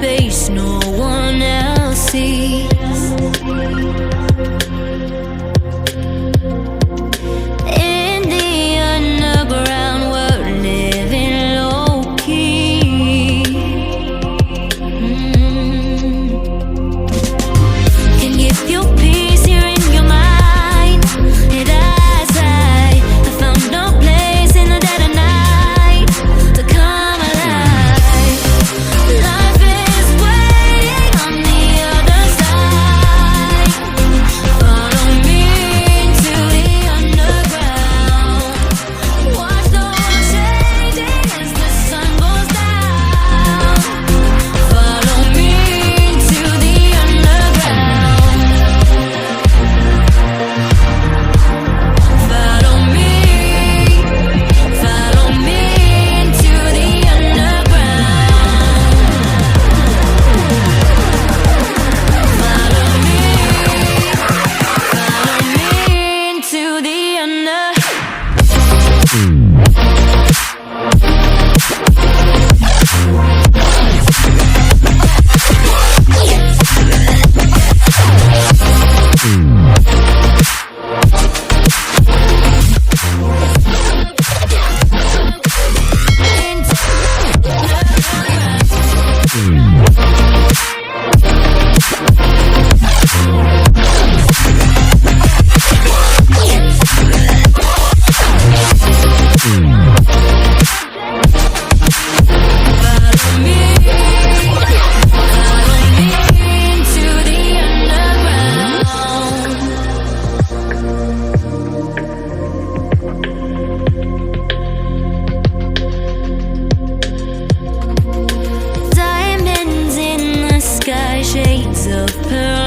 space no one else sees. In the underground, we're living low-key. Can give you peace here in your mind. And as I found no place in the dead of night to come alive. Life is waiting on the other side. Follow me into the underground. Watch the world changing as the sun goes down. Follow me into the underground. Follow me into the diamonds in the sky, shades of pearl